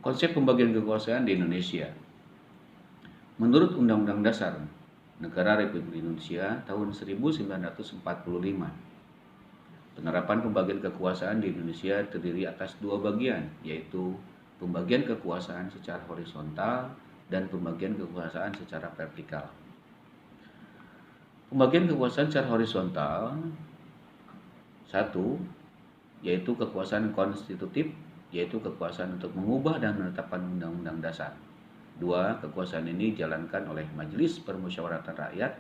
Konsep pembagian kekuasaan di Indonesia. Menurut Undang-Undang Dasar Negara Republik Indonesia tahun 1945, penerapan pembagian kekuasaan di Indonesia terdiri atas dua bagian, yaitu pembagian kekuasaan secara horizontal dan pembagian kekuasaan secara vertikal. Pembagian kekuasaan secara horizontal, satu, yaitu kekuasaan konstitutif, yaitu kekuasaan untuk mengubah dan menetapkan undang-undang dasar. Dua, kekuasaan ini dijalankan oleh Majelis Permusyawaratan Rakyat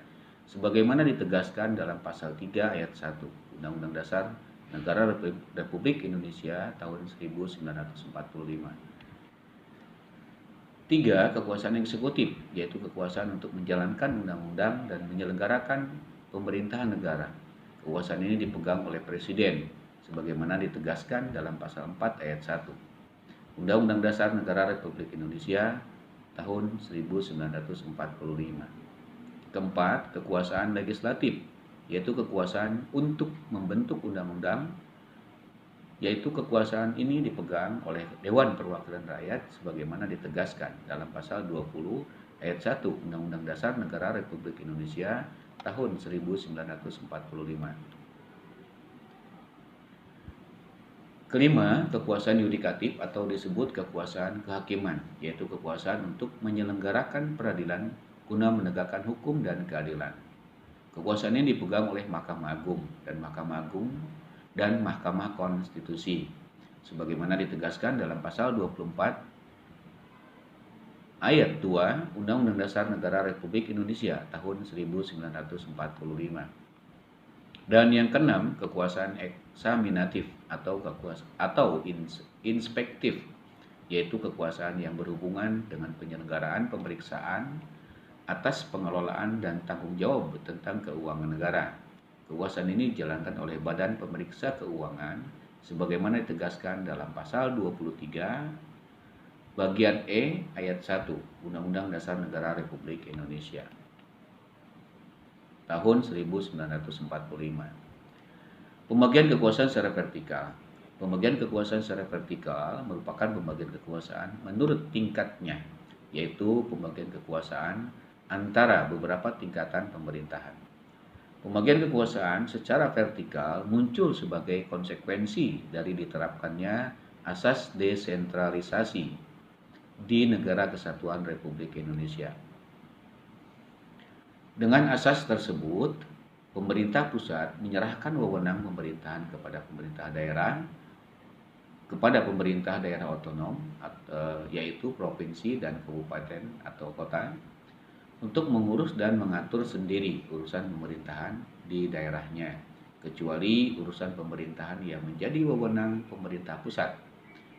sebagaimana ditegaskan dalam pasal 3 ayat 1 Undang-Undang Dasar Negara Republik Indonesia tahun 1945. Tiga, kekuasaan eksekutif, yaitu kekuasaan untuk menjalankan undang-undang dan menyelenggarakan pemerintahan negara. Kekuasaan ini dipegang oleh Presiden sebagaimana ditegaskan dalam pasal 4 ayat 1 Undang-Undang Dasar Negara Republik Indonesia tahun 1945. Keempat, kekuasaan legislatif, yaitu kekuasaan untuk membentuk undang-undang, yaitu kekuasaan ini dipegang oleh Dewan Perwakilan Rakyat sebagaimana ditegaskan dalam pasal 20 ayat 1 Undang-Undang Dasar Negara Republik Indonesia tahun 1945. Kelima, kekuasaan yudikatif atau disebut kekuasaan kehakiman, yaitu kekuasaan untuk menyelenggarakan peradilan guna menegakkan hukum dan keadilan. Kekuasaan ini dipegang oleh Mahkamah Agung dan Mahkamah Konstitusi, sebagaimana ditegaskan dalam pasal 24 ayat 2 Undang-Undang Dasar Negara Republik Indonesia tahun 1945. Dan yang keenam, kekuasaan eksaminatif atau inspektif, yaitu kekuasaan yang berhubungan dengan penyelenggaraan pemeriksaan atas pengelolaan dan tanggung jawab tentang keuangan negara. Kekuasaan ini dijalankan oleh Badan Pemeriksa Keuangan sebagaimana ditegaskan dalam pasal 23 bagian E ayat 1 Undang-Undang Dasar Negara Republik Indonesia tahun 1945. Pembagian kekuasaan secara vertikal. Pembagian kekuasaan secara vertikal merupakan pembagian kekuasaan menurut tingkatnya, yaitu pembagian kekuasaan antara beberapa tingkatan pemerintahan. Pembagian kekuasaan secara vertikal muncul sebagai konsekuensi dari diterapkannya asas desentralisasi di Negara Kesatuan Republik Indonesia. Dengan asas tersebut, pemerintah pusat menyerahkan wewenang pemerintahan kepada pemerintah daerah otonom, yaitu provinsi dan kabupaten atau kota, untuk mengurus dan mengatur sendiri urusan pemerintahan di daerahnya, kecuali urusan pemerintahan yang menjadi wewenang pemerintah pusat,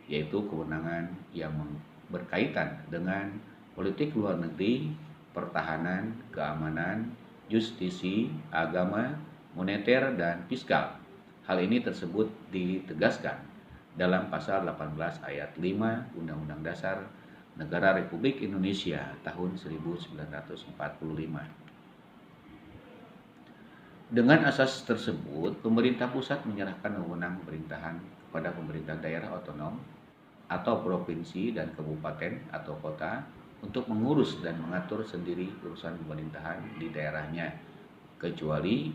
yaitu kewenangan yang berkaitan dengan politik luar negeri, pertahanan, keamanan, justisi, agama, moneter, dan fiskal. Hal ini tersebut ditegaskan dalam pasal 18 ayat 5 Undang-Undang Dasar Negara Republik Indonesia tahun 1945. Dengan asas tersebut, pemerintah pusat menyerahkan wewenang pemerintahan kepada pemerintah daerah otonom atau provinsi dan kabupaten atau kota untuk mengurus dan mengatur sendiri urusan pemerintahan di daerahnya, kecuali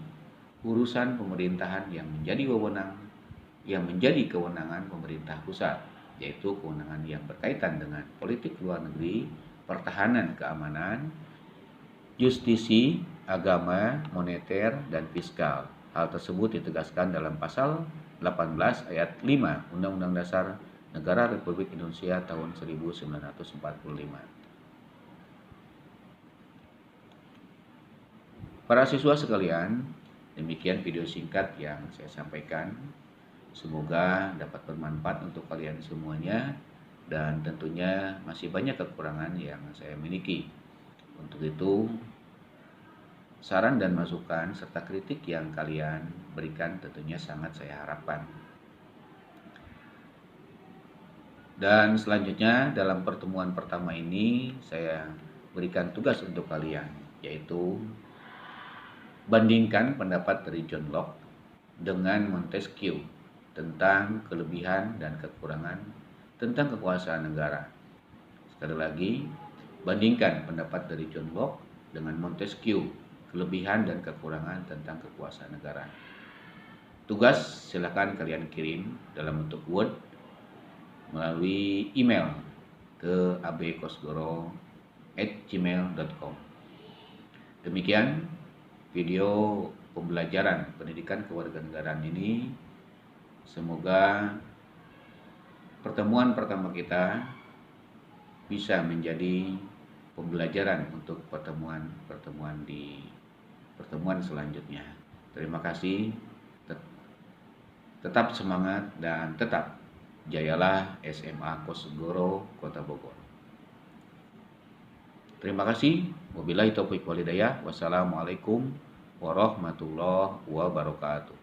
urusan pemerintahan yang menjadi kewenangan pemerintah pusat, yaitu kewenangan yang berkaitan dengan politik luar negeri, pertahanan, keamanan, justisi, agama, moneter, dan fiskal. Hal tersebut ditegaskan dalam pasal 18 ayat 5 Undang-Undang Dasar Negara Republik Indonesia tahun 1945. Para siswa sekalian, demikian video singkat yang saya sampaikan. Semoga dapat bermanfaat untuk kalian semuanya, dan tentunya masih banyak kekurangan yang saya miliki. Untuk itu, saran dan masukan serta kritik yang kalian berikan tentunya sangat saya harapkan. Dan selanjutnya dalam pertemuan pertama ini saya berikan tugas untuk kalian, yaitu bandingkan pendapat dari John Locke dengan Montesquieu tentang kelebihan dan kekurangan tentang kekuasaan negara. Sekali lagi, bandingkan pendapat dari John Locke dengan Montesquieu, kelebihan dan kekurangan tentang kekuasaan negara. Tugas silakan kalian kirim dalam bentuk Word melalui email ke abkosgoro@gmail.com. Demikian video pembelajaran pendidikan kewarganegaraan ini. Semoga pertemuan pertama kita bisa menjadi pembelajaran untuk pertemuan di pertemuan selanjutnya. Terima kasih. Tetap semangat dan tetap jayalah SMA Kosgoro Kota Bogor. Terima kasih. Wabillahi taufiq walhidayah. Wassalamualaikum warahmatullahi wabarakatuh.